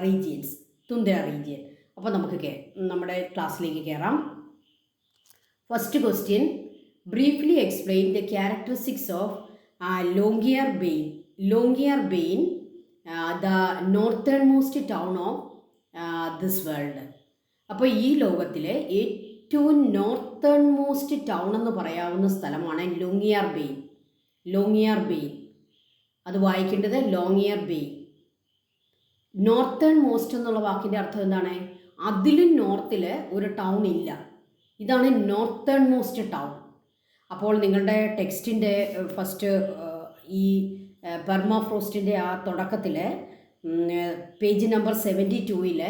Regions, തുന്ദ്ര region. അപ്പോൾ നമുക്ക് നമ്മുടെ ക്ലാസ്സിലേക്ക് കയറാം. First question, briefly explain the characteristics of Longyearbyen. Longyearbyen, the northernmost town of this world. അപ്പോൾ ഈ ലോകത്തിലെ ഏറ്റവും നോർത്തേൺ മോസ്റ്റ് ടൗൺ എന്ന് പറയാവുന്ന സ്ഥലമാണ് ലോംഗിയർ ബെയിൻ. ലോംഗിയർ ബെയിൻ, അത് വായിക്കേണ്ടത് ലോംഗിയർ ബെയിൻ. നോർത്തേൺ മോസ്റ്റ് എന്നുള്ള വാക്കിൻ്റെ അർത്ഥം എന്താണ്? അതിലും നോർത്തിൽ ഒരു ടൗൺ ഇല്ല. ഇതാണ് നോർത്തേൺ മോസ്റ്റ് ടൗൺ. അപ്പോൾ നിങ്ങളുടെ ടെക്സ്റ്റിൻ്റെ ഫസ്റ്റ് ഈ പെർമാഫ്രോസ്റ്റിൻ്റെ ആ തുടക്കത്തിൽ പേജ് നമ്പർ 72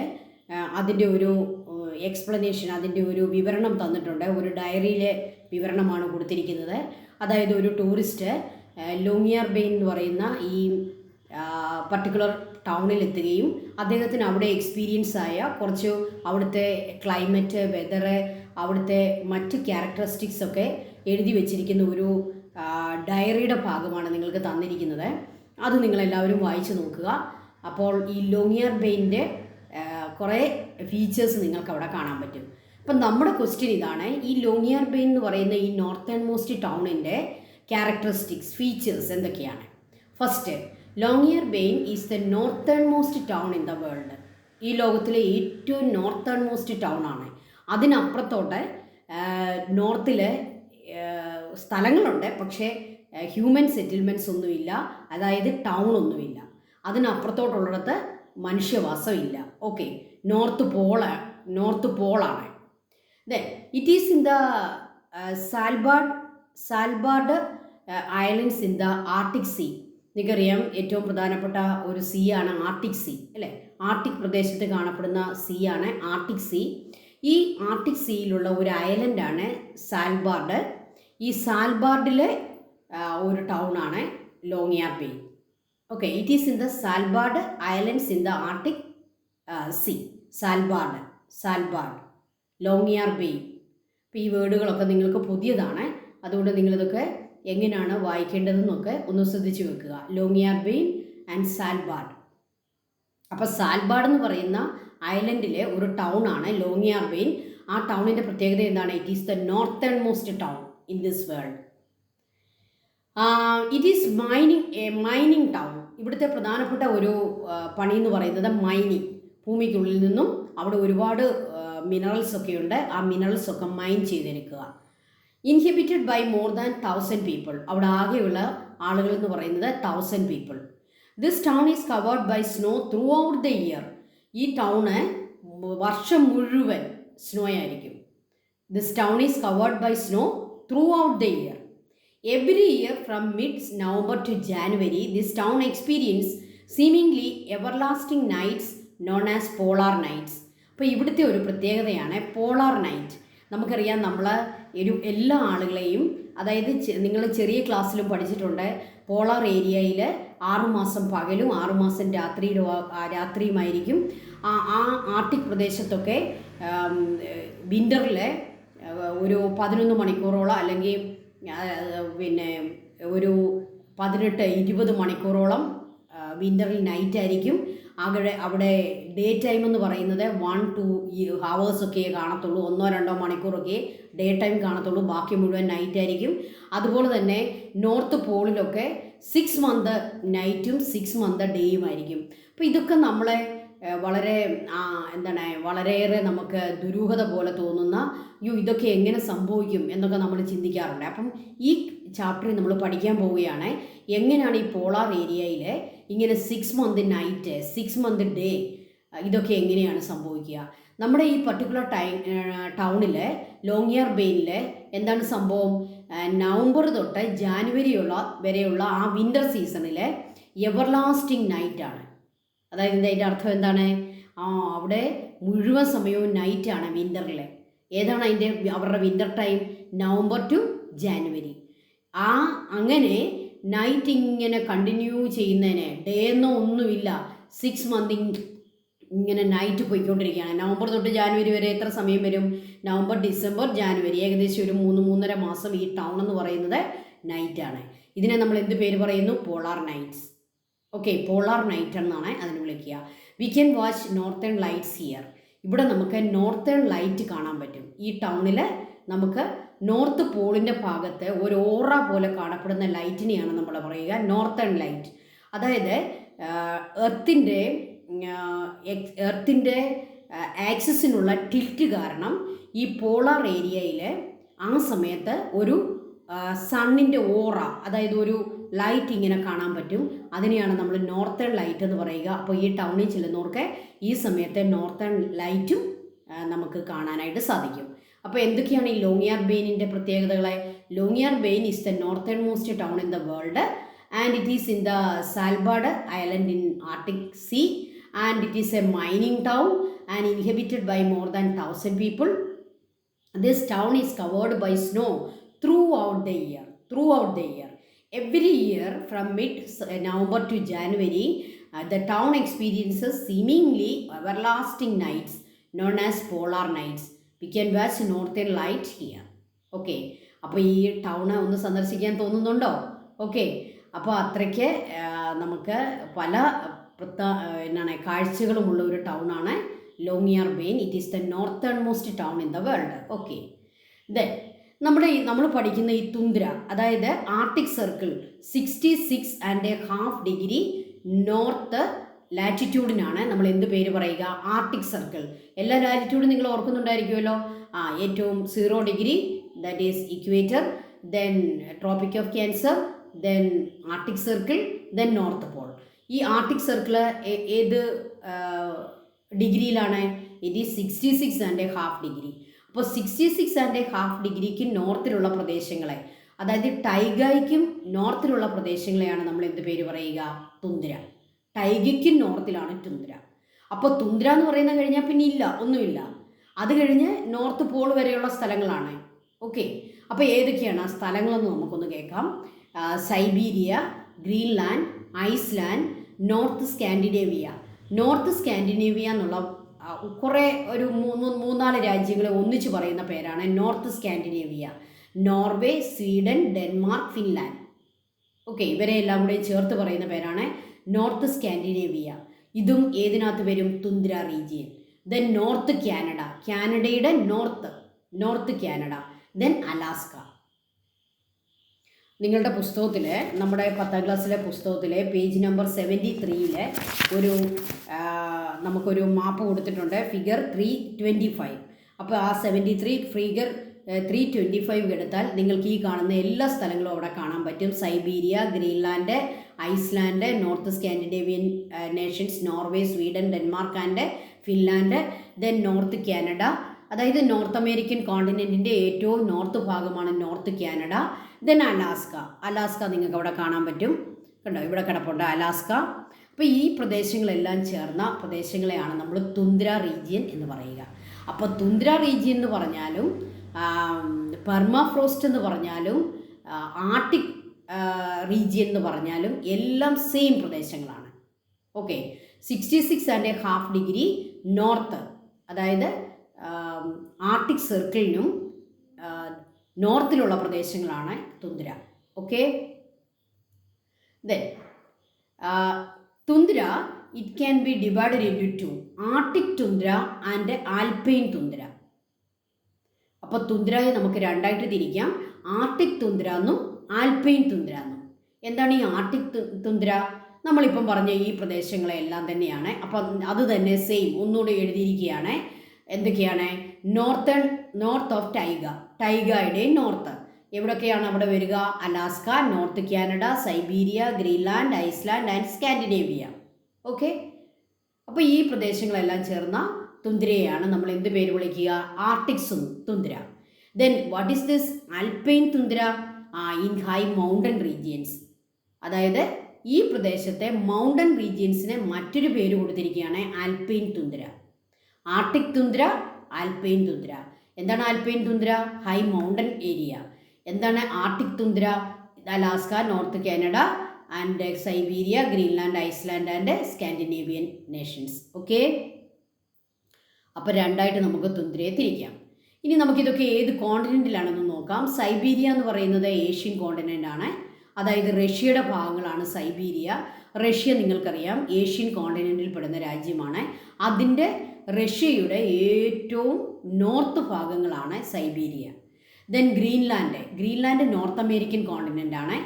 അതിൻ്റെ ഒരു എക്സ്പ്ലനേഷൻ, അതിൻ്റെ ഒരു വിവരണം തന്നിട്ടുണ്ട്. ഒരു ഡയറിയിലെ വിവരണമാണ് കൊടുത്തിരിക്കുന്നത്. അതായത് ഒരു ടൂറിസ്റ്റ് ലോംഗിയർ ബെയിൻ എന്ന് പറയുന്ന ഈ പർട്ടിക്കുലർ ടൗണിലെത്തുകയും അദ്ദേഹത്തിന് അവിടെ എക്സ്പീരിയൻസ് ആയ കുറച്ച് അവിടുത്തെ ക്ലൈമറ്റ്, വെതറ്, അവിടുത്തെ മറ്റ് ക്യാരക്ടറിസ്റ്റിക്സ് ഒക്കെ എഴുതി വച്ചിരിക്കുന്ന ഒരു ഡയറിയുടെ ഭാഗമാണ് നിങ്ങൾക്ക് തന്നിരിക്കുന്നത്. അത് നിങ്ങളെല്ലാവരും വായിച്ചു നോക്കുക. അപ്പോൾ ഈ ലോംഗിയർ ബെയിൻ്റെ കുറേ ഫീച്ചേഴ്സ് നിങ്ങൾക്ക് അവിടെ കാണാൻ പറ്റും. അപ്പം നമ്മുടെ ക്വസ്റ്റ്യൻ ഇതാണ്, ഈ ലോംഗിയർ ബെയിൻ എന്ന് പറയുന്ന ഈ നോർത്തേൺ മോസ്റ്റ് ടൗണിൻ്റെ ക്യാരക്ടറിസ്റ്റിക്സ്, ഫീച്ചേഴ്സ് എന്തൊക്കെയാണ്? First, Longyearbyen is the northernmost town in the world. ഈ ലോകത്തിലെ ഏറ്റവും നോർത്തേൺ മോസ്റ്റ് ടൗൺ ആണ്. അതിനപ്പുറത്തോട്ട് നോർത്തിൽ സ്ഥലങ്ങളുണ്ട്, പക്ഷേ ഹ്യൂമൻ സെറ്റിൽമെൻറ്റ്സ് ഒന്നുമില്ല, അതായത് ടൗൺ ഒന്നുമില്ല. അതിനപ്പുറത്തോട്ടുള്ളിടത്ത് മനുഷ്യവാസമില്ല. ഓക്കെ, നോർത്ത് പോളാണ്. Then it is in the Svalbard islands in the Arctic sea. നിങ്ങൾക്കറിയാം ഏറ്റവും പ്രധാനപ്പെട്ട ഒരു സീ ആണ് ആർട്ടിക് സീ, അല്ലേ? ആർട്ടിക് പ്രദേശത്ത് കാണപ്പെടുന്ന സീ ആണ് ആർട്ടിക് സീ. ഈ ആർട്ടിക് സീയിലുള്ള ഒരു ഐലൻഡാണ് സാൽബാർഡ്. ഈ സാൽബാർഡിലെ ഒരു ടൗണാണ് Longyearbyen. Okay, it is in the Svalbard islands in the Arctic sea. Svalbard, Longyearbyen. അപ്പോൾ ഈ വേർഡുകളൊക്കെ നിങ്ങൾക്ക് പുതിയതാണ്, അതുകൊണ്ട് നിങ്ങളിതൊക്കെ എങ്ങനെയാണ് വായിക്കേണ്ടതെന്നൊക്കെ ഒന്ന് ശ്രദ്ധിച്ച് വെക്കുക. ലോംഗിയർ ബെയിൻ ആൻഡ് സാൽബാർഡ്. അപ്പോൾ സാൽബാർഡ് എന്ന് പറയുന്ന ഐലൻഡിലെ ഒരു ടൗൺ ആണ് ലോംഗിയർ ബെയിൻ. ആ ടൗണിൻ്റെ പ്രത്യേകത എന്താണ്? It is the northernmost town in this world. It is mining town. ഇവിടുത്തെ പ്രധാനപ്പെട്ട ഒരു പണി എന്ന് പറയുന്നത് മൈനിങ്. ഭൂമിക്കുള്ളിൽ നിന്നും അവിടെ ഒരുപാട് മിനറൽസ് ഒക്കെ ഉണ്ട്, ആ മിനറൽസ് ഒക്കെ മൈൻ ചെയ്തെടുക്കുക. Inhibited by more than 1000 people. അവിടെ ആകെയുള്ള ആളുകൾ എന്ന് പറയുന്നത് 1000 people. This town is covered by snow throughout the year. ഈ ടൗണ് വർഷം മുഴുവൻ സ്നോ ആയിരിക്കും. This town is covered by snow throughout the year. Every year from mid November to January this town experience seemingly everlasting nights known as polar nights. അപ്പോൾ ഇവിടുത്തെ ഒരു പ്രത്യേകതയാണ് polar night. നമുക്കറിയാം, നമ്മൾ എല്ലാ ആളുകളെയും, അതായത് നിങ്ങൾ ചെറിയ ക്ലാസ്സിലും പഠിച്ചിട്ടുണ്ട്, പോളാർ ഏരിയയിൽ 6 മാസം പകലും 6 മാസം രാത്രിയുമായിരിക്കും. ആ ആർട്ടിക് പ്രദേശത്തൊക്കെ വിൻ്ററിൽ ഒരു 11 മണിക്കൂറോളം അല്ലെങ്കിൽ പിന്നെ ഒരു 18-20 മണിക്കൂറോളം വിൻ്ററിൽ നൈറ്റ് ആയിരിക്കും. അവിടെ ഡേ ടൈം എന്ന് പറയുന്നത് 1-2 ഹവേഴ്സൊക്കെ കാണത്തുള്ളൂ, 1-2 മണിക്കൂറൊക്കെ ഡേ ടൈം കാണത്തുള്ളൂ, ബാക്കി മുഴുവൻ നൈറ്റ് ആയിരിക്കും. അതുപോലെ തന്നെ നോർത്ത് പോളിലൊക്കെ 6 മന്ത് നൈറ്റും 6 മന്ത് ഡേയുമായിരിക്കും. അപ്പോൾ ഇതൊക്കെ നമ്മളെ വളരെ വളരെയേറെ നമുക്ക് ദുരൂഹത പോലെ തോന്നുന്ന, ഇതൊക്കെ എങ്ങനെ സംഭവിക്കും എന്നൊക്കെ നമ്മൾ ചിന്തിക്കാറുണ്ട്. അപ്പം ഈ ചാപ്റ്ററിൽ നമ്മൾ പഠിക്കാൻ പോവുകയാണ് എങ്ങനെയാണ് ഈ പോളാർ ഏരിയയിൽ ഇങ്ങനെ 6 മന്ത് നൈറ്റ് 6 മന്ത് ഡേ ഇതൊക്കെ എങ്ങനെയാണ് സംഭവിക്കുക. നമ്മുടെ ഈ പർട്ടിക്കുലർ ടൗണിൽ ലോംഗിയർ ബെയിനിൽ എന്താണ് സംഭവം? നവംബർ തൊട്ട് ജാനുവരി വരെയുള്ള ആ വിൻ്റർ സീസണിൽ എവർലാസ്റ്റിംഗ് നൈറ്റാണ്. അതായത് അതിൻ്റെ അർത്ഥം എന്താണ്? അവിടെ മുഴുവൻ സമയവും നൈറ്റാണ് വിൻ്ററിൽ. ഏതാണ് അവരുടെ winter time? November to January. അങ്ങനെ നൈറ്റ് ഇങ്ങനെ കണ്ടിന്യൂ ചെയ്യുന്നതിന്, ഡേ എന്നോ ഒന്നുമില്ല, 6 മന്ത് ഇങ്ങനെ നൈറ്റ് പോയിക്കൊണ്ടിരിക്കുകയാണ്. നവംബർ തൊട്ട് ജാനുവരി വരെ എത്ര സമയം വരും? നവംബർ, ഡിസംബർ, ജാനുവരി, ഏകദേശം ഒരു 3-3.5 മാസം ഈ ടൗൺ എന്ന് പറയുന്നത് നൈറ്റാണ്. ഇതിനെ നമ്മൾ എന്ത് പേര് പറയുന്നു? Polar nights. Okay, polar night എന്നാണ് അതിന് വിളിക്കുക. We can watch northern lights here. ഇവിടെ നമുക്ക് നോർത്തേൺ ലൈറ്റ് കാണാൻ പറ്റും. ഈ ടൗണിൽ നമുക്ക് നോർത്ത് പോളിൻ്റെ ഭാഗത്ത് ഒരു ഓറ പോലെ കാണപ്പെടുന്ന ലൈറ്റിനെയാണ് നമ്മൾ പറയുക നോർത്തേൺ ലൈറ്റ്. അതായത് എർത്തിൻ്റെ ആക്സിസിനുള്ള ടിൽറ്റ് കാരണം ഈ പോളാർ ഏരിയയിൽ ആ സമയത്ത് ഒരു സണ്ണിൻ്റെ ഓറ, അതായത് ഒരു ലൈറ്റ് ഇങ്ങനെ കാണാൻ പറ്റും. അതിനെയാണ് നമ്മൾ നോർത്തേൺ ലൈറ്റ് എന്ന് പറയുക. അപ്പോൾ ഈ ടൗണിൽ ചെല്ലുന്നവർക്ക് ഈ സമയത്തെ നോർത്തേൺ ലൈറ്റും നമുക്ക് കാണാനായിട്ട് സാധിക്കും. അപ്പോൾ എന്തൊക്കെയാണ് ഈ ലോങ്ങിയാർബെയിനിൻ്റെ പ്രത്യേകതകളെ? Longyearbyen is the northernmost town in the world and it is in the Svalbard island in Arctic sea and it is a mining town and inhabited by more than 1000 people. This town is covered by snow throughout the year. Every year from mid-November to January, the town experiences seemingly everlasting nights known as polar nights. We can watch northern light here. Okay. അപ്പോൾ ഈ town ഒന്ന് സന്ദർശിക്കാൻ തോന്നുന്നുണ്ടോ? Okay. അപ്പോൾ അത്രയ്ക്ക് നമുക്ക് പല കാഴ്ചകളുമുള്ള ഒരു ടൗണാണ് Longyearbyen. It is the northernmost town in the world. Okay. Then നമ്മൾ പഠിക്കുന്ന ഈ തുന്ദ്ര, അതായത് ആർട്ടിക് സർക്കിൾ 66.5 ഡിഗ്രി നോർത്ത് ലാറ്റിറ്റ്യൂഡിനാണ് നമ്മൾ എന്ത് പേര് പറയുക? Arctic circle. എല്ലാ ലാറ്റിറ്റ്യൂഡും നിങ്ങൾ ഓർക്കുന്നുണ്ടായിരിക്കുമല്ലോ. ഏറ്റവും 0 degree that is equator, then tropic of cancer, then Arctic circle, then north pole. ഈ ആർട്ടിക് സർക്കിൾ ഏത് ഡിഗ്രിയിലാണ്? It is 66.5 degree. അപ്പോൾ 66.5 ഡിഗ്രിക്ക് നോർത്തിലുള്ള പ്രദേശങ്ങളെ, അതായത് ടൈഗയ്ക്കും നോർത്തിലുള്ള പ്രദേശങ്ങളെയാണ് നമ്മൾ എന്ത് പേര് പറയുക? തുന്ദ്ര. ടൈഗയ്ക്കും നോർത്തിലാണ് തുന്ദ്ര. അപ്പോൾ തുന്ദ്ര എന്ന് പറയുന്നത് കഴിഞ്ഞാൽ പിന്നെ ഇല്ല, ഒന്നുമില്ല. അത് കഴിഞ്ഞ് നോർത്ത് പോൾ വരെയുള്ള സ്ഥലങ്ങളാണ്. ഓക്കെ. അപ്പോൾ ഏതൊക്കെയാണ് ആ സ്ഥലങ്ങളെന്ന് നമുക്കൊന്ന് കേൾക്കാം. Siberia, Greenland, Iceland, north Scandinavia. North Scandinavia എന്നുള്ള കുറേ ഒരു 3-4 രാജ്യങ്ങളെ ഒന്നിച്ച് പറയുന്ന പേരാണ് north Scandinavia. Norway, Sweden, Denmark, Finland. Okay. ഇവരെ എല്ലാം കൂടെ ചേർത്ത് പറയുന്ന പേരാണ് നോർത്ത് സ്കാൻഡിനേവിയ. ഇതും ഏതിനകത്ത് വരും? തുന്ദ്ര റീജിയൻ. ദെൻ നോർത്ത് കാനഡ, കാനഡയുടെ നോർത്ത് കാനഡ. Then Alaska. നിങ്ങളുടെ പുസ്തകത്തിൽ, നമ്മുടെ 10ാം ക്ലാസ്സിലെ പുസ്തകത്തിലെ പേജ് നമ്പർ 73 നമുക്കൊരു മാപ്പ് കൊടുത്തിട്ടുണ്ട്, ഫിഗർ 325. അപ്പോൾ ആ 73 ഫിഗർ 325 എടുത്താൽ നിങ്ങൾക്ക് ഈ കാണുന്ന എല്ലാ സ്ഥലങ്ങളും അവിടെ കാണാൻ പറ്റും. Siberia, Greenland, Iceland, north Scandinavian Nations, Norway, Sweden, Denmark and Finland, then north Canada. അതായത് നോർത്ത് അമേരിക്കൻ കോണ്ടിനെൻറ്റിൻ്റെ ഏറ്റവും നോർത്ത് ഭാഗമാണ് നോർത്ത് കാനഡ. ദെൻ അലാസ്ക നിങ്ങൾക്ക് അവിടെ കാണാൻ പറ്റും. കണ്ടോ, ഇവിടെ കിടപ്പുണ്ട് അലാസ്ക. അപ്പോൾ ഈ പ്രദേശങ്ങളെല്ലാം ചേർന്ന പ്രദേശങ്ങളെയാണ് നമ്മൾ തുന്ദ്ര റീജിയൻ എന്ന് പറയുക. അപ്പോൾ തുന്ദ്ര റീജിയൻ എന്ന് പറഞ്ഞാലും പെർമാഫ്രോസ്റ്റ് എന്ന് പറഞ്ഞാലും ആർട്ടിക് റീജിയൻ എന്ന് പറഞ്ഞാലും എല്ലാം സെയിം പ്രദേശങ്ങളാണ്. ഓക്കെ. 66.5 ഡിഗ്രി നോർത്ത്, അതായത് ആർട്ടിക് സർക്കിളിനും നോർത്തിലുള്ള പ്രദേശങ്ങളാണ് തുന്ദ്ര. Okay. Then തുന്ദ്ര it can be divided into 2, Arctic തുന്ദ്ര and alpine തുന്ദ്ര. അപ്പോൾ തുന്ദ്രയെ നമുക്ക് രണ്ടായിട്ട് തിരിക്കാം, ആർട്ടിക് തുന്ദ്ര എന്നും ആൽപൈൻ തുന്ദ്ര എന്നും. എന്താണ് ഈ ആർട്ടിക് തുന്ദ്ര? നമ്മളിപ്പം പറഞ്ഞ ഈ പ്രദേശങ്ങളെല്ലാം തന്നെയാണ്. അപ്പം അത് തന്നെ സെയിം ഒന്നുകൂടി എഴുതിയിരിക്കുകയാണ്. എന്തൊക്കെയാണ്? നോർത്ത് ഓഫ് ടൈഗയുടെ നോർത്ത് എവിടെയൊക്കെയാണ് അവിടെ വരിക? Alaska, north Canada, Siberia, Greenland, Iceland and Scandinavia. Okay. അപ്പോൾ ഈ പ്രദേശങ്ങളെല്ലാം ചേർന്ന തുന്ദ്രയെയാണ് നമ്മൾ എന്ത് പേര് വിളിക്കുക? Arctic tundra. Then what is this alpine tundra? In high mountain regions. അതായത് ഈ പ്രദേശത്തെ മൗണ്ടൻ റീജിയൻസിന് മറ്റൊരു പേര് കൊടുത്തിരിക്കുകയാണ് alpine tundra. Arctic tundra, alpine tundra. എന്താണ് alpine tundra? High mountain area. എന്താണ് Arctic tundra? Alaska, north Canada and Siberia, Greenland, Iceland and Scandinavian nations. Okay. അപ്പോൾ രണ്ടായിട്ട് നമുക്ക് തുന്ദ്രയെ തിരിക്കാം. ഇനി നമുക്കിതൊക്കെ ഏത് കോണ്ടിനെൻറ്റിലാണെന്ന് നോക്കാം. സൈബീരിയ എന്ന് പറയുന്നത് ഏഷ്യൻ കോണ്ടിനെൻ്റ് ആണ്. അതായത് റഷ്യയുടെ ഭാഗങ്ങളാണ് സൈബീരിയ. റഷ്യ നിങ്ങൾക്കറിയാം ഏഷ്യൻ കോണ്ടിനെൻറ്റിൽ പെടുന്ന രാജ്യമാണ്. അതിൻ്റെ റഷ്യയുടെ ഏറ്റവും നോർത്ത് ഭാഗങ്ങളാണ് Siberia. Then Greenland north American continent ആണ്.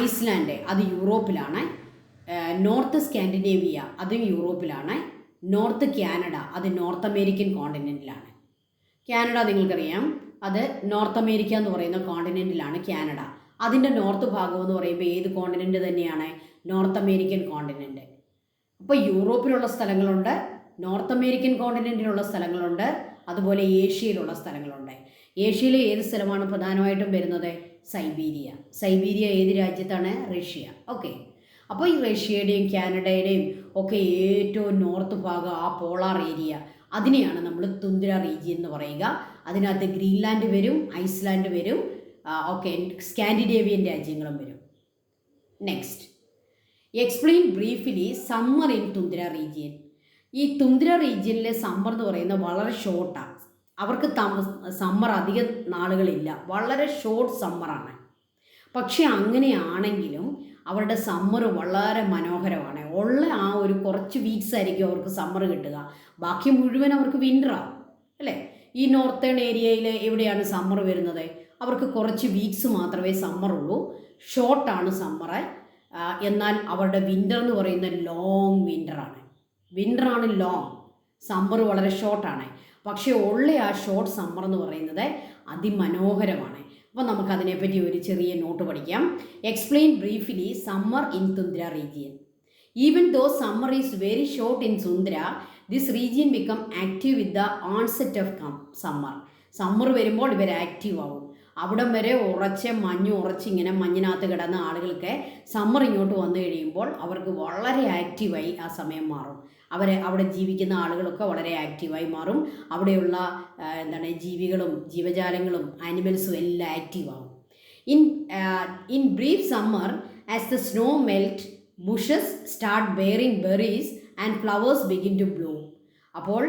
ഐസ്ലാൻഡ് അത് യൂറോപ്പിലാണ്. നോർത്ത് സ്കാൻഡിനേവിയ അതും യൂറോപ്പിലാണ്. നോർത്ത് കാനഡ അത് നോർത്ത് അമേരിക്കൻ കോണ്ടിനെൻറ്റിലാണ്. കാനഡ നിങ്ങൾക്കറിയാം അത് നോർത്ത് അമേരിക്ക എന്ന് പറയുന്ന കോണ്ടിനെൻറ്റിലാണ് കാനഡ. അതിൻ്റെ നോർത്ത് ഭാഗം എന്ന് പറയുമ്പോൾ ഏത് കോണ്ടിനെൻറ്റ് തന്നെയാണ്? North American continent. അപ്പോൾ യൂറോപ്പിലുള്ള സ്ഥലങ്ങളുണ്ട്, നോർത്ത് അമേരിക്കൻ കോണ്ടിനെൻറ്റിലുള്ള സ്ഥലങ്ങളുണ്ട്, അതുപോലെ ഏഷ്യയിലുള്ള സ്ഥലങ്ങളുണ്ട്. ഏഷ്യയിലെ ഏത് സ്ഥലമാണ് പ്രധാനമായിട്ടും വരുന്നത്? സൈബീരിയ ഏത് രാജ്യത്താണ്? റഷ്യ. ഓക്കെ. അപ്പോൾ ഈ റഷ്യയുടെയും കാനഡയുടെയും ഒക്കെ ഏറ്റവും നോർത്ത് ഭാഗം, ആ പോളാർ ഏരിയ, അതിനെയാണ് നമ്മൾ തുന്ദ്ര റീജിയൻ എന്ന് പറയുക. അതിനകത്ത് ഗ്രീൻലാൻഡ് വരും, ഐസ്ലാൻഡ് വരും, ഓക്കെ, സ്കാൻഡിനേവിയൻ രാജ്യങ്ങളും വരും. Next, explain briefly summer in tundra region. ഈ തുന്ദ്ര റീജിയനിലെ സമ്മർ എന്ന് പറയുന്നത് വളരെ ഷോർട്ടാണ്. അവർക്ക് സമ്മർ അധികം നാളുകളില്ല, വളരെ ഷോർട്ട് സമ്മറാണ്. പക്ഷേ അങ്ങനെയാണെങ്കിലും അവരുടെ സമ്മർ വളരെ മനോഹരമാണ്. ഉള്ള ആ ഒരു കുറച്ച് വീക്സ് ആയിരിക്കും അവർക്ക് സമ്മർ കിട്ടുക, ബാക്കി മുഴുവൻ അവർക്ക് വിൻ്ററാണ് അല്ലേ. ഈ നോർത്തേൺ ഏരിയയിൽ എവിടെയാണ് സമ്മർ വരുന്നത്? അവർക്ക് കുറച്ച് വീക്സ് മാത്രമേ സമ്മറുള്ളൂ, ഷോർട്ടാണ് സമ്മർ. എന്നാൽ അവരുടെ വിൻ്റർ എന്ന് പറയുന്നത് ലോങ് വിൻ്ററാണ് ലോങ്, സമ്മർ വളരെ ഷോർട്ടാണ്. പക്ഷേ ഉള്ള ആ ഷോർട്ട് സമ്മർ എന്ന് പറയുന്നത് അതിമനോഹരമാണ്. അപ്പോൾ നമുക്കതിനെപ്പറ്റി ഒരു ചെറിയ നോട്ട് പഠിക്കാം. Explain briefly summer in tundra region. Even though summer is very short in tundra, this region become active with the onset of summer വരുമ്പോൾ ഇവർ ആക്റ്റീവ് ആവും. അവിടം വരെ ഉറച്ചിങ്ങനെ മഞ്ഞിനകത്ത് കിടന്ന ആളുകൾക്ക് സമ്മർ ഇങ്ങോട്ട് വന്നു കഴിയുമ്പോൾ അവർക്ക് വളരെ ആക്റ്റീവായി ആ സമയം മാറും. അവിടെ ജീവിക്കുന്ന ആളുകളൊക്കെ വളരെ ആക്റ്റീവായി മാറും. അവിടെയുള്ള ജീവികളും ജീവജാലങ്ങളും ആനിമൽസും എല്ലാം ആക്റ്റീവാകും. In brief summer as the snow melt bushes start bearing berries and flowers begin to bloom. അപ്പോൾ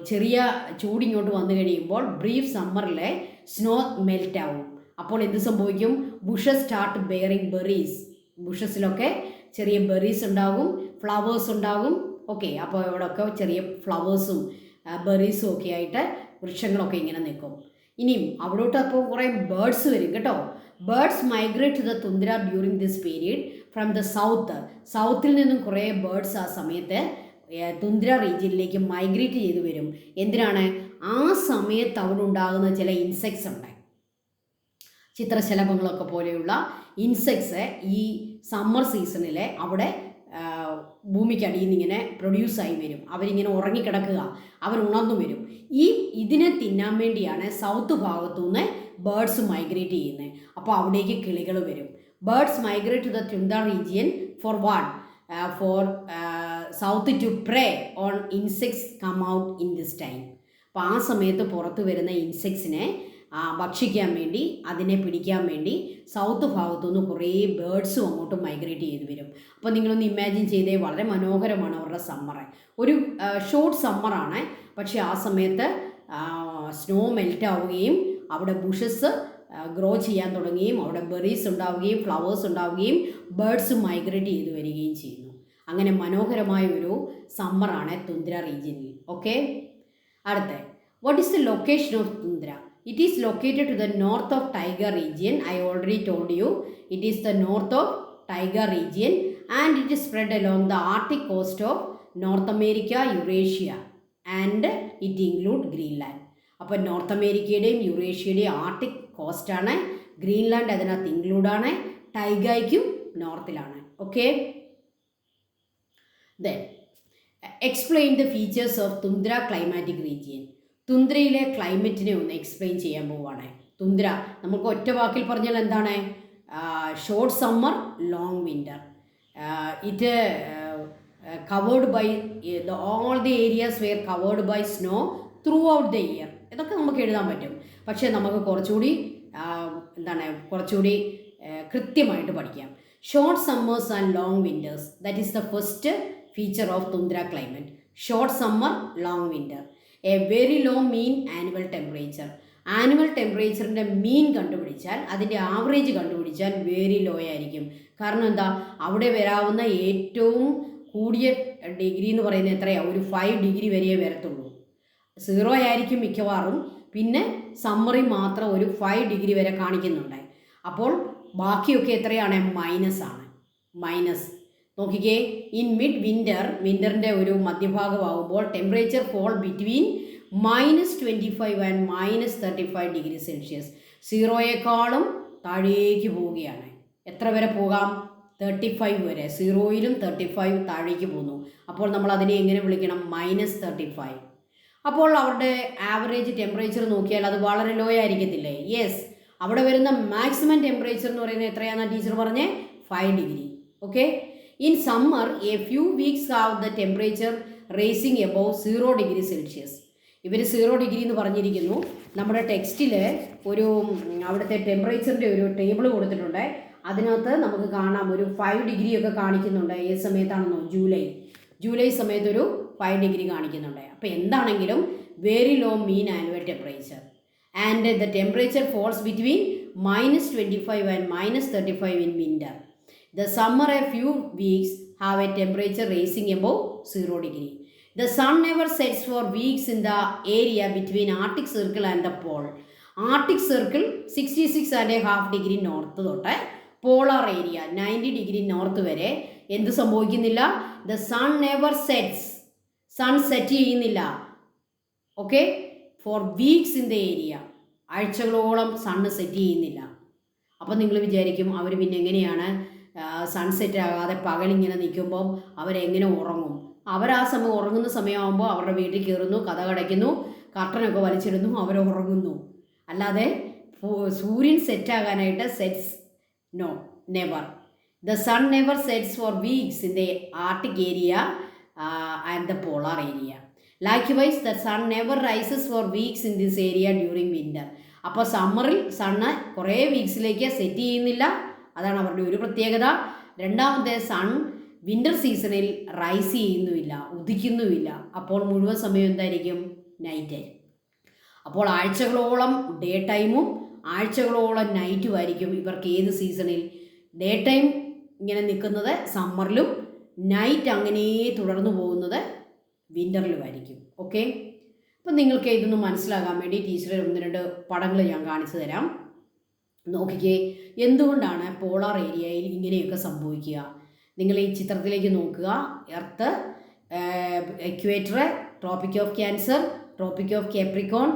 ചെറിയ ചൂടിങ്ങോട്ട് വന്നു കഴിയുമ്പോൾ ബ്രീഫ് സമ്മറിലെ സ്നോ മെൽറ്റ് ആവും. അപ്പോൾ എന്ത് സംഭവിക്കും? Bushes start bearing berries. ബുഷസിലൊക്കെ ചെറിയ ബെറീസ് ഉണ്ടാകും, ഫ്ലവേഴ്സ് ഉണ്ടാകും. ഓക്കെ, അപ്പോൾ ഇവിടെയൊക്കെ ചെറിയ ഫ്ലവേഴ്സും ബെറീസും ഒക്കെ ആയിട്ട് വൃക്ഷങ്ങളൊക്കെ ഇങ്ങനെ നിൽക്കും. ഇനിയും അവിടോട്ട് അപ്പോൾ കുറേ ബേർഡ്സ് വരും കേട്ടോ. Birds migrate to the tundra during this period from the സൗത്തിൽ നിന്നും കുറേ ബേർഡ്സ് ആ സമയത്ത് തുന്ദ്ര റീജിയനിലേക്ക് മൈഗ്രേറ്റ് ചെയ്ത് വരും. എന്തിനാണ്? ആ സമയത്ത് അവിടെ ഉണ്ടാകുന്ന ചില ഇൻസെക്ട്സ് ഉണ്ട്, ചിത്രശലഭങ്ങളൊക്കെ പോലെയുള്ള ഇൻസെക്ട്സ് ഈ സമ്മർ സീസണിൽ അവിടെ ഭൂമിക്കടിയിൽ നിന്ന് ഇങ്ങനെ പ്രൊഡ്യൂസായി വരും. അവരിങ്ങനെ ഉറങ്ങിക്കിടക്കുക, ഉണർന്നു വരും. ഇതിനെ തിന്നാൻ വേണ്ടിയാണ് സൗത്ത് ഭാഗത്തുനിന്ന് ബേർഡ്സ് മൈഗ്രേറ്റ് ചെയ്യുന്നത്. അപ്പോൾ അവിടേക്ക് കിളികൾ വരും. Birds migrate to the tundra region for what? For south to prey on insects come out in this time. അപ്പോൾ ആ സമയത്ത് പുറത്ത് വരുന്ന ഇൻസെക്ട്സിനെ ഭക്ഷിക്കാൻ വേണ്ടി, അതിനെ പിടിക്കാൻ വേണ്ടി സൗത്ത് ഭാഗത്തുനിന്ന് കുറേ ബേർഡ്സും അങ്ങോട്ട് മൈഗ്രേറ്റ് ചെയ്ത് വരും. അപ്പോൾ നിങ്ങളൊന്ന് ഇമാജിൻ ചെയ്തേ, വളരെ മനോഹരമാണ് അവരുടെ സമ്മർ. ഒരു ഷോർട്ട് സമ്മറാണ്, പക്ഷേ ആ സമയത്ത് സ്നോ മെൽറ്റ് ആവുകയും അവിടെ ബുഷസ് ഗ്രോ ചെയ്യാൻ തുടങ്ങുകയും അവിടെ ബെറീസ് ഉണ്ടാവുകയും ഫ്ലവേഴ്സ് ഉണ്ടാവുകയും ബേർഡ്സ് മൈഗ്രേറ്റ് ചെയ്ത് വരികയും ചെയ്യുന്നു. അങ്ങനെ മനോഹരമായ ഒരു സമ്മറാണ് തുന്ദ്ര റീജിയനിൽ. ഓക്കെ, അടുത്ത, what is the location of തുന്ദ്ര? It is located to the north of Taiga region. I already told you it is the north of Taiga region and it is spread along the Arctic coast of North America, Eurasia and it include Greenland. അപ്പോൾ north അമേരിക്കയുടെയും യുറേഷ്യയുടെയും Arctic കോസ്റ്റാണ്. Greenland അതിനകത്ത് ഇൻക്ലൂഡാണ്. ടൈഗയ്ക്കും നോർത്തിലാണ്. Okay, then explain the features of tundra climatic region. തുന്ദ്രയിലെ ക്ലൈമറ്റിനെ ഒന്ന് എക്സ്പ്ലെയിൻ ചെയ്യാൻ പോവുകയാണ്. തുന്ദ്ര നമുക്ക് ഒറ്റ വാക്കിൽ പറഞ്ഞാൽ എന്താണ്? Short summer, long winter. It covered by all the areas where covered by snow throughout the year. ഇതൊക്കെ നമുക്ക് എഴുതാൻ പറ്റും, പക്ഷേ നമുക്ക് കുറച്ചുകൂടി കൃത്യമായിട്ട് പഠിക്കാം. Short summers and long winters, that is the first feature of tundra climate. Short summer, long winter. A very low mean annual temperature. Annual ടെമ്പറേച്ചറിൻ്റെ മീൻ കണ്ടുപിടിച്ചാൽ, അതിൻ്റെ ആവറേജ് കണ്ടുപിടിച്ചാൽ വെരി ലോ ആയിരിക്കും. കാരണം എന്താ, അവിടെ വരാവുന്ന ഏറ്റവും കൂടിയ ഡിഗ്രി എന്ന് പറയുന്നത് എത്രയാണ്? ഒരു 5 ഡിഗ്രി വരെയേ വരത്തുള്ളൂ. 0 ആയിരിക്കും മിക്കവാറും. പിന്നെ സമ്മറിൽ മാത്രം ഒരു 5 ഡിഗ്രി വരെ കാണിക്കുന്നുണ്ട്. അപ്പോൾ ബാക്കിയൊക്കെ എത്രയാണ്? മൈനസ് ആണ്. മൈനസ് നോക്കിക്കേ, ഇൻ മിഡ് വിൻ്ററിൻ്റെ ഒരു മധ്യഭാഗമാകുമ്പോൾ temperature fall between -25 and -35 degree Celsius. 0യേക്കാളും താഴേക്ക് പോവുകയാണ്. എത്ര വരെ പോകാം? 35 വരെ. 0യിലും 35 താഴേക്ക് പോകുന്നു. അപ്പോൾ നമ്മൾ അതിനെ എങ്ങനെ വിളിക്കണം? -35. അപ്പോൾ അവരുടെ ആവറേജ് ടെമ്പറേച്ചർ നോക്കിയാൽ അത് വളരെ ലോ ആയിരിക്കത്തില്ലേ? യെസ്, അവിടെ വരുന്ന മാക്സിമം ടെമ്പറേച്ചർ എന്ന് പറയുന്നത് എത്രയാണെന്ന് ടീച്ചർ പറഞ്ഞേ? 5 degree. Okay. In summer a few weeks have the temperature raising above 0 degree Celsius. ഇവർ 0 ഡിഗ്രി എന്ന് പറഞ്ഞിരിക്കുന്നു. നമ്മുടെ ടെക്സ്റ്റിൽ ഒരു അവിടുത്തെ ടെമ്പറേച്ചറിൻ്റെ ഒരു ടേബിൾ കൊടുത്തിട്ടുണ്ട്. അതിനകത്ത് നമുക്ക് കാണാം ഒരു 5 ഡിഗ്രി ഒക്കെ കാണിക്കുന്നുണ്ട്. ഏത് സമയത്താണെന്നോ? ജൂലൈ സമയത്ത് ഒരു 5 ഡിഗ്രി കാണിക്കുന്നുണ്ട്. അപ്പോൾ എന്താണെങ്കിലും very low mean annual temperature and the temperature falls between -25 and -35 in winter. The summer a few weeks have a temperature rising above 0 degree. The sun never sets for weeks in the area between Arctic Circle and the pole. Arctic Circle 66.5 degree north തൊട്ട് polar area 90 degree north വരെ എന്ത് സംഭവിക്കുന്നില്ല? The sun never sets. Sun set ചെയ്യുന്നില്ല. Okay, four weeks in the area. ആഴ്ചകളോളം sun set ചെയ്യുന്നില്ല. അപ്പം നിങ്ങൾ വിചാരിക്കും അവർ പിന്നെ എങ്ങനെയാണ് സൺസെറ്റ് ആകാതെ പകലിങ്ങനെ നിൽക്കുമ്പം അവരെങ്ങനെ ഉറങ്ങും? അവർ ആ സമയം ഉറങ്ങുന്ന സമയമാകുമ്പോൾ അവരുടെ വീട്ടിൽ കയറുന്നു, കഥ കടയ്ക്കുന്നു, കർട്ടനൊക്കെ വലിച്ചിടുന്നു, അവർ ഉറങ്ങുന്നു. അല്ലാതെ സൂര്യൻ സെറ്റാകാനായിട്ട് sets no, never. The sun never sets for weeks in the Arctic area and the polar area. Likewise the sun never rises for weeks in this area during winter. അപ്പോൾ സമ്മറിൽ സണ്ണ് കുറേ വീക്സിലേക്ക് സെറ്റ് ചെയ്യുന്നില്ല. അതാണ് അവരുടെ ഒരു പ്രത്യേകത. രണ്ടാമത്തെ, sun winter സീസണിൽ റൈസ് ചെയ്യുന്നുമില്ല, ഉദിക്കുന്നുമില്ല. അപ്പോൾ മുഴുവൻ സമയം എന്തായിരിക്കും? നൈറ്റ്. അപ്പോൾ ആഴ്ചകളോളം ഡേ ടൈമും ആഴ്ചകളോളം നൈറ്റും ആയിരിക്കും ഇവർക്ക് ഏത് സീസണിൽ? ഡേ ടൈം ഇങ്ങനെ നിൽക്കുന്നത് സമ്മറിലും നൈറ്റ് അങ്ങനെ തുടർന്നു പോകുന്നത് വിൻ്ററിലുമായിരിക്കും. ഓക്കെ. അപ്പം നിങ്ങൾക്ക് ഇതൊന്ന് മനസ്സിലാകാൻ വേണ്ടി ടീച്ചർ 1-2 പടങ്ങൾ ഞാൻ കാണിച്ചു തരാം. നോക്കിക്കേ, എന്തുകൊണ്ടാണ് പോളാർ ഏരിയയിൽ ഇങ്ങനെയൊക്കെ സംഭവിക്കുക? നിങ്ങൾ ഈ ചിത്രത്തിലേക്ക് നോക്കുക. Earth, equator, Tropic of Cancer, Tropic of Capricorn,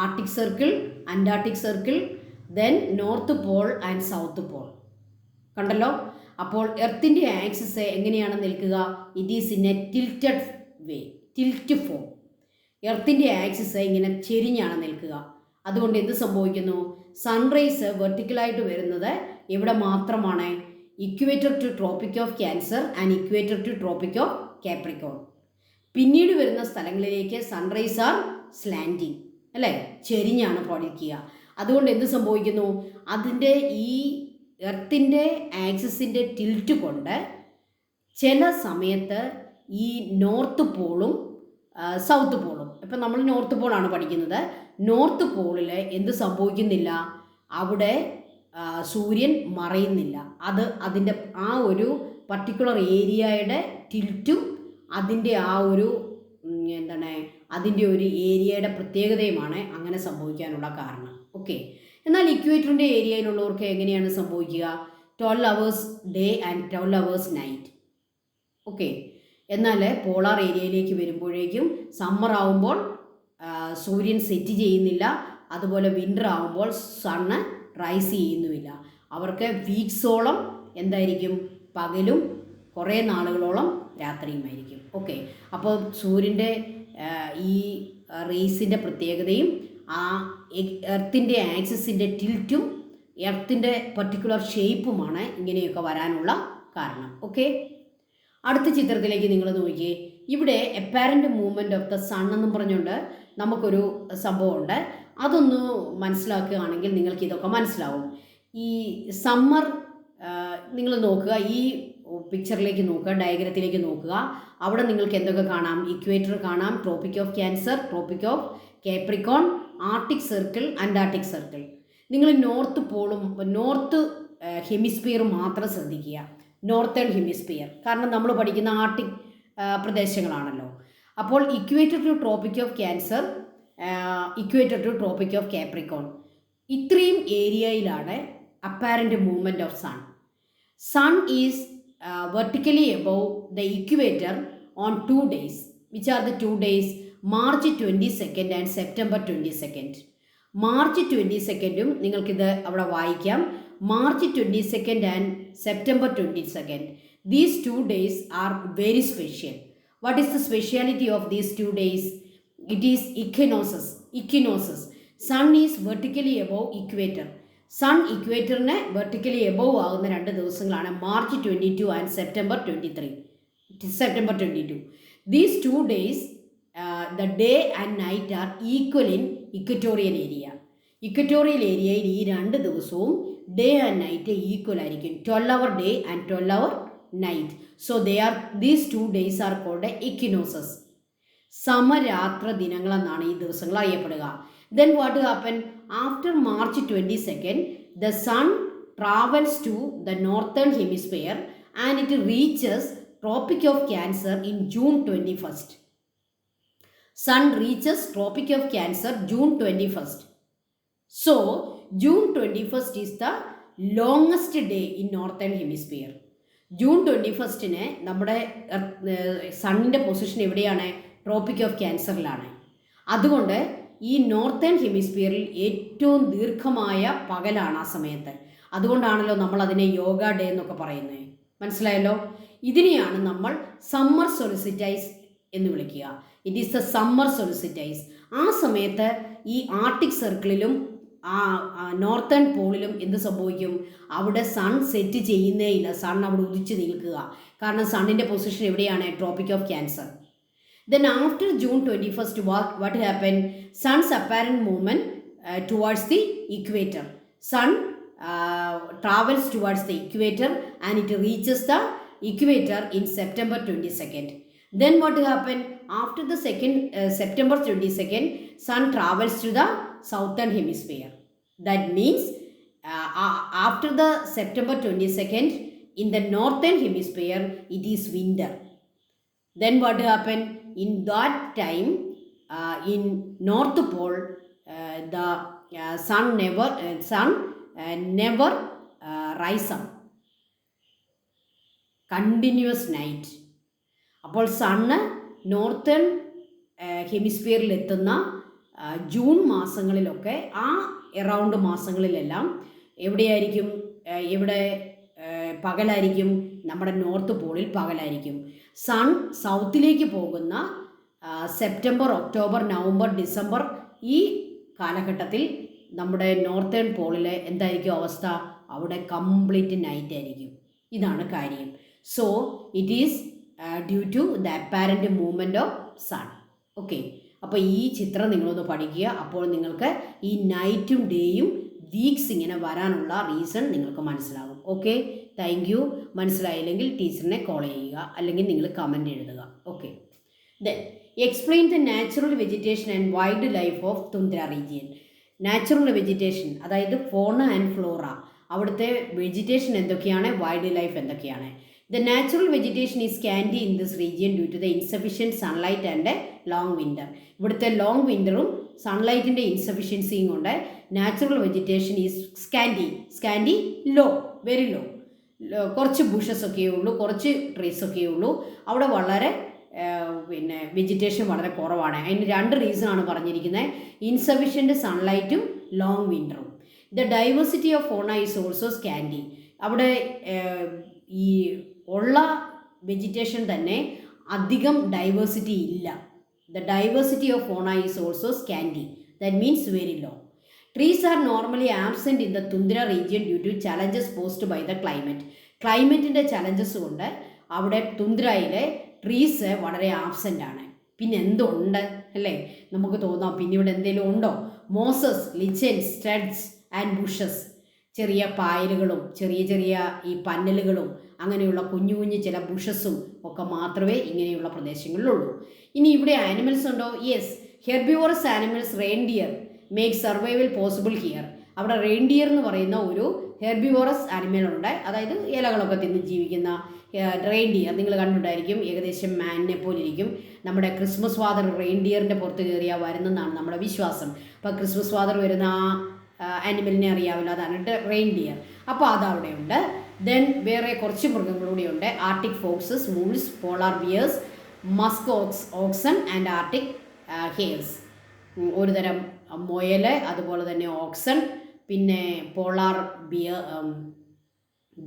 Arctic Circle, Antarctic Circle, then north Pole and South Pole. കണ്ടല്ലോ. അപ്പോൾ എർത്തിൻ്റെ ആക്സിസ് എങ്ങനെയാണ് നിൽക്കുക? It is in a tilted way, tilt form. എർത്തിൻ്റെ ആക്സിസ് ഇങ്ങനെ ചെരിഞ്ഞാണ് നിൽക്കുക. അതുകൊണ്ട് എന്ത് സംഭവിക്കുന്നു? സൺറൈസ് വെർട്ടിക്കലായിട്ട് വരുന്നത് ഇവിടെ മാത്രമാണ്? Equator to Tropic of Cancer and equator to Tropic of Capricorn. പിന്നീട് വരുന്ന സ്ഥലങ്ങളിലേക്ക് സൺറൈസ് ആർ സ്ലാൻഡിങ്, അല്ലേ? ചെരിഞ്ഞാണ് പതിക്കുക. അതുകൊണ്ട് എന്ത് സംഭവിക്കുന്നു? അതിൻ്റെ ഈ എർത്തിൻ്റെ ആക്സിസിൻ്റെ ടിൽറ്റ് കൊണ്ട് ചില സമയത്ത് ഈ നോർത്ത് പോളും സൗത്ത് പോളും, ഇപ്പം നമ്മൾ നോർത്ത് പോളാണ് പഠിക്കുന്നത്, നോർത്ത് പോളിൽ എന്ത് സംഭവിക്കുന്നില്ല? അവിടെ സൂര്യൻ മറയുന്നില്ല. അതിൻ്റെ ആ ഒരു പർട്ടിക്കുലർ ഏരിയയുടെ ടിൽറ്റും അതിൻ്റെ ആ ഒരു അതിൻ്റെ ഒരു ഏരിയയുടെ പ്രത്യേകതയുമാണ് അങ്ങനെ സംഭവിക്കാനുള്ള കാരണം. ഓക്കെ. എന്നാൽ ഇക്വേറ്ററിൻ്റെ ഏരിയയിലുള്ളവർക്ക് എങ്ങനെയാണ് സംഭവിക്കുക? 12 hours day and 12 hours night. Okay. എന്നാൽ പോളാർ ഏരിയയിലേക്ക് വരുമ്പോഴേക്കും സമ്മർ ആവുമ്പോൾ സൂര്യൻ സെറ്റ് ചെയ്യുന്നില്ല, അതുപോലെ വിൻ്റർ ആവുമ്പോൾ സണ്ണ് റൈസ് ചെയ്യുന്നുമില്ല. അവർക്ക് വീക്സോളം എന്തായിരിക്കും? പകലും കുറേ നാളുകളോളം രാത്രിയുമായിരിക്കും. ഓക്കെ. അപ്പോൾ സൂര്യൻ്റെ ഈ റേസിൻ്റെ പ്രത്യേകതയും ആ എർത്തിൻ്റെ ആക്സിസിൻ്റെ ടിൽറ്റും എർത്തിൻ്റെ പർട്ടിക്കുലർ ഷേപ്പുമാണ് ഇങ്ങനെയൊക്കെ വരാനുള്ള കാരണം. ഓക്കെ. അടുത്ത ചിത്രത്തിലേക്ക് നിങ്ങൾ നോക്കിയേ. ഇവിടെ എപ്പാരൻ്റ് മൂവ്മെൻറ്റ് ഓഫ് ദ സൺ എന്നും പറഞ്ഞുകൊണ്ട് നമുക്കൊരു സംഭവമുണ്ട്. അതൊന്ന് മനസ്സിലാക്കുകയാണെങ്കിൽ നിങ്ങൾക്ക് ഇതൊക്കെ മനസ്സിലാവും. ഈ സമ്മർ നിങ്ങൾ നോക്കുക, ഈ പിക്ചറിലേക്ക് നോക്കുക, ഡയഗ്രത്തിലേക്ക് നോക്കുക. അവിടെ നിങ്ങൾക്ക് എന്തൊക്കെ കാണാം? ഇക്വേറ്റർ കാണാം, tropic of Cancer, Tropic of Capricorn, Arctic Circle, Antarctic circle. നിങ്ങൾ നോർത്ത് പോളും നോർത്ത് ഹെമിസ്ഫിയർ മാത്രം ശ്രദ്ധിക്കുക, നോർത്തേൺ ഹെമിസ്ഫിയർ, കാരണം നമ്മൾ പഠിക്കുന്ന ആർട്ടിക് പ്രദേശങ്ങളാണല്ലോ. അപ്പോൾ equator to Tropic of Cancer, equator to Tropic of Capricorn, ഇത്രയും ഏരിയയിലാണ് apparent movement of sun. Sun is vertically above the equator on 2 days. Which are the 2 days? March 22nd and September 22nd. March 22nd നിങ്ങൾക്കിത് അവിടെ വായിക്കാം. March 22nd and September 22nd. These 2 days are very special. What is the speciality of these 2 days? It is equinoxes. Equinoxes. Sun is vertically above equator. Sun ഇക്വേറ്ററിന് vertically above ആകുന്ന 2 ദിവസങ്ങളാണ് March 22 and September 22. These 2 days, the day and night are equal in equatorial area. Equatorial ഏരിയയിൽ ഈ 2 ദിവസവും day and night equal ആയിരിക്കും, 12-hour day and 12-hour night. So these 2 days are called equinoxes. സമരാത്ര ദിനങ്ങളെന്നാണ് ഈ ദിവസങ്ങൾ അറിയപ്പെടുക. Then what happened? After March 22nd, the sun travels to the northern hemisphere and it reaches Tropic of Cancer in June 21st. Sun reaches Tropic of Cancer June 21st. So, June 21st is the longest day in northern hemisphere. June 21st നമ്മുടെ സണ്ണിൻ്റെ position എവിടെയാണ്? Tropic of ക്യാൻസറിലാണ്. അതുകൊണ്ട് ഈ northern ഹെമിസ്ഫിയറിൽ ഏറ്റവും ദീർഘമായ പകലാണ് ആ സമയത്ത്. അതുകൊണ്ടാണല്ലോ നമ്മൾ അതിനെ യോഗ ഡേ എന്നൊക്കെ പറയുന്നത്. മനസ്സിലായല്ലോ? ഇതിനെയാണ് നമ്മൾ സമ്മർ സൊളിസിറ്റൈസ് എന്ന് വിളിക്കുക. It is the summer solstice. ആ സമയത്ത് ഈ ആർട്ടിക് സർക്കിളിലും നോർത്തേൺ പോളിലും എന്ത് സംഭവിക്കും? അവിടെ സൺ സെറ്റ് ചെയ്യുന്നേ ഇല്ല, സൺ അവിടെ ഉദിച്ച് നിൽക്കുക. കാരണം സണ്ണിൻ്റെ പൊസിഷൻ എവിടെയാണ്? Tropic of cancer. Then after June 21st, what happened? Sun's apparent movement towards the equator. Sun travels towards the equator and it reaches the equator in September 22nd. Then what happened? After the September 22nd, Sun travels to the southern hemisphere. That means after the September 22nd, in the northern hemisphere, it is winter. Then what happened? In that time, in North Pole, the sun never rise up. Continuous night. അപ്പോൾ sun northern ഹെമിസ്ഫിയറിൽ എത്തുന്ന June മാസങ്ങളിലൊക്കെ ആ around മാസങ്ങളിലെല്ലാം എവിടെയായിരിക്കും? ഇവിടെ പകലായിരിക്കും. നമ്മുടെ north പോളിൽ പകലായിരിക്കും. Sun സൗത്തിലേക്ക് പോകുന്ന September, October, November, December ഈ കാലഘട്ടത്തിൽ നമ്മുടെ നോർത്തേൺ പോളിൽ എന്തായിരിക്കും അവസ്ഥ? അവിടെ കംപ്ലീറ്റ് നൈറ്റ് ആയിരിക്കും. ഇതാണ് കാര്യം. So it is due to the apparent movement of sun. Okay, അപ്പോൾ ഈ ചിത്രം നിങ്ങളൊന്ന് പഠിക്കുക. അപ്പോൾ നിങ്ങൾക്ക് ഈ നൈറ്റും ഡേയും വീക്സ് ഇങ്ങനെ വരാനുള്ള റീസൺ നിങ്ങൾക്ക് മനസ്സിലാകും. Okay, thank you. മനസ്സിലായില്ലെങ്കിൽ ടീച്ചറിനെ കോൾ ചെയ്യുക, അല്ലെങ്കിൽ നിങ്ങൾ കമൻറ്റ് എഴുതുക. Okay, then explain the natural vegetation and wild life of tundra region. Natural vegetation, അതായത് ഫോണ ആൻഡ് ഫ്ലോറ, അവിടുത്തെ വെജിറ്റേഷൻ എന്തൊക്കെയാണ്, വൈൽഡ് ലൈഫ് എന്തൊക്കെയാണ്. The natural vegetation is scanty in this region due to the insufficient sunlight and long winter. ഇവിടുത്തെ long വിൻ്ററും സൺലൈറ്റിൻ്റെ ഇൻസഫിഷ്യൻസിയും കൊണ്ട് natural vegetation is scanty low, very low. കുറച്ച് ബുഷസ് ഒക്കെയേ ഉള്ളൂ, കുറച്ച് ട്രീസ് ഒക്കെയേ ഉള്ളൂ. അവിടെ വളരെ വെജിറ്റേഷൻ വളരെ കുറവാണ്. അതിന് 2 റീസണാണ് പറഞ്ഞിരിക്കുന്നത്: ഇൻസഫിഷ്യൻറ്റ് സൺലൈറ്റും ലോങ് വിൻ്ററും. The diversity of fauna is also scanty. അവിടെ ഈ ഉള്ള വെജിറ്റേഷൻ തന്നെ അധികം ഡൈവേഴ്സിറ്റി ഇല്ല. The diversity of fauna is also scanty. That means very low. Trees are normally absent in the tundra region due to challenges posed by the climate. ക്ലൈമറ്റിൻ്റെ challenges കൊണ്ട് അവിടെ തുന്ദ്രയിലെ trees വളരെ ആബ്സെൻ്റ് ആണ്. പിന്നെ എന്തുണ്ട് അല്ലേ? നമുക്ക് തോന്നാം പിന്നെ ഇവിടെ എന്തെങ്കിലും ഉണ്ടോ? മോസസ്, ലിച്ചൻസ്, സ്റ്റഡ്സ് ആൻഡ് ബുഷസ്, ചെറിയ പായലുകളും ചെറിയ ചെറിയ ഈ പന്നലുകളും അങ്ങനെയുള്ള കുഞ്ഞു കുഞ്ഞു ചില ബുഷസും ഒക്കെ മാത്രമേ ഇങ്ങനെയുള്ള പ്രദേശങ്ങളിലുള്ളൂ. ഇനി ഇവിടെ ആനിമൽസ് ഉണ്ടോ? Yes, herbivorous animals, reindeer make survival possible here. അവിടെ റെയിൻഡിയർ എന്ന് പറയുന്ന ഒരു ഹെർബിവോറസ് ആനിമലുണ്ട്, അതായത് ഇലകളൊക്കെ തിന്ന് ജീവിക്കുന്ന റെയിൻഡിയർ നിങ്ങൾ കണ്ടിട്ടുണ്ടായിരിക്കും, ഏകദേശം മാനിനെ പോലെ ഇരിക്കും. നമ്മുടെ ക്രിസ്മസ് ഫാദർ റെയിൻഡിയറിൻ്റെ പുറത്ത് കയറിയാൽ വരുന്നതെന്നാണ് നമ്മുടെ വിശ്വാസം. അപ്പോൾ ക്രിസ്മസ് ഫാദർ വരുന്ന ആ ആനിമലിനെ അറിയാമല്ലോ, അതാണ് റെയിൻഡിയർ. അപ്പോൾ അതവിടെയുണ്ട്. ദെൻ വേറെ കുറച്ച് മൃഗങ്ങളൂടെയുണ്ട്. Arctic foxes, wolves, polar bears, musk oxen and Arctic hares. ഒരു തരം മുയൽ, അതുപോലെ തന്നെ ഓക്സൺ, പിന്നെ പോളാർ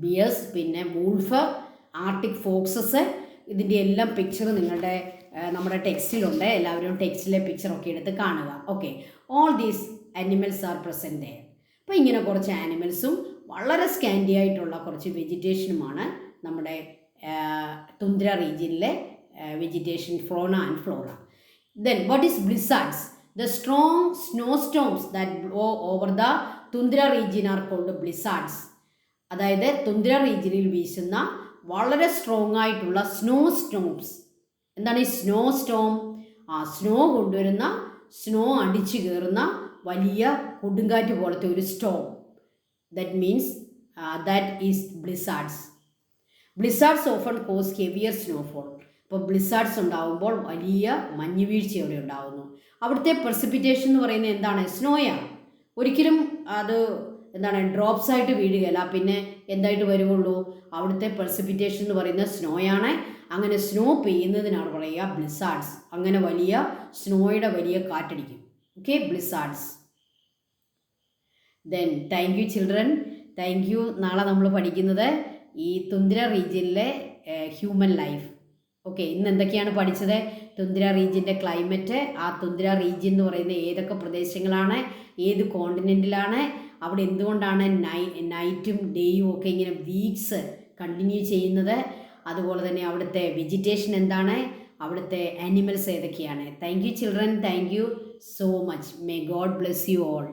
ബിയേഴ്സ്, പിന്നെ വൂൾഫ്, ആർട്ടിക് ഫോക്സസ്. ഇതിൻ്റെ എല്ലാം പിക്ചർ നിങ്ങളുടെ നമ്മുടെ ടെക്സ്റ്റിലുണ്ട്. എല്ലാവരും ടെക്സ്റ്റിലെ പിക്ചറൊക്കെ എടുത്ത് കാണുക. Okay, all these animals are present there. അപ്പോൾ ഇങ്ങനെ കുറച്ച് ആനിമൽസും വളരെ സ്കാൻഡി ആയിട്ടുള്ള കുറച്ച് വെജിറ്റേഷനുമാണ് നമ്മുടെ തുന്ദ്ര റീജിയനിലെ vegetation, fauna and flora. Then what is blizzards? The strong snowstorms that blow over the tundra region are called blizzards. അതായത് തുന്ദ്ര റീജിയനിൽ വീശുന്ന വളരെ സ്ട്രോങ് ആയിട്ടുള്ള സ്നോ സ്റ്റോംസ്. എന്താണ് ഈ സ്നോ സ്റ്റോം? സ്നോ കൊണ്ടുവരുന്ന, സ്നോ അടിച്ചു കയറുന്ന വലിയ കൊടുങ്കാറ്റ് പോലത്തെ ഒരു storm. That means that is blizzards. Blizzards often cause heavier snowfall. ഇപ്പോൾ ബ്ലിസാർഡ്സ് ഉണ്ടാകുമ്പോൾ വലിയ മഞ്ഞുവീഴ്ച അവിടെ ഉണ്ടാകുന്നു. അവിടുത്തെ പ്രസിപ്പിറ്റേഷൻ എന്ന് പറയുന്നത് എന്താണ്? സ്നോയാണ്. ഒരിക്കലും അത് എന്താണ് ഡ്രോപ്സ് ആയിട്ട് വീഴുകയില്ല. പിന്നെ എന്തായിട്ട് വരുവുള്ളൂ? അവിടുത്തെ പ്രസിപ്പിറ്റേഷൻ എന്ന് പറയുന്നത് സ്നോയാണ്. അങ്ങനെ സ്നോ പെയ്യുന്നതിനാണ് പറയുക ബ്ലിസാർഡ്സ്. അങ്ങനെ വലിയ സ്നോയുടെ വലിയ കാറ്റടിക്കും. Okay, blizzards. Then thank you children, thank you. നാളെ നമ്മൾ പഠിക്കുന്നത് ഈ തുന്ദ്ര റീജിയനിലെ ഹ്യൂമൻ ലൈഫ്. ഓക്കെ, ഇന്ന് എന്തൊക്കെയാണ് പഠിച്ചത്? തുന്ദ്ര റീജിയൻ്റെ ക്ലൈമറ്റ്, ആ തുന്ദ്ര റീജിയൻ എന്ന് പറയുന്നത് ഏതൊക്കെ പ്രദേശങ്ങളാണ്, ഏത് കോണ്ടിനെൻറ്റിലാണ്, അവിടെ എന്തുകൊണ്ടാണ് നൈറ്റും ഡേയും ഒക്കെ ഇങ്ങനെ വീക്സ് കണ്ടിന്യൂ ചെയ്യുന്നത്, അതുപോലെ തന്നെ അവിടുത്തെ വെജിറ്റേഷൻ എന്താണ്, അവിടുത്തെ ആനിമൽസ് ഏതൊക്കെയാണ്. Thank you children, thank you so much. May God bless you all.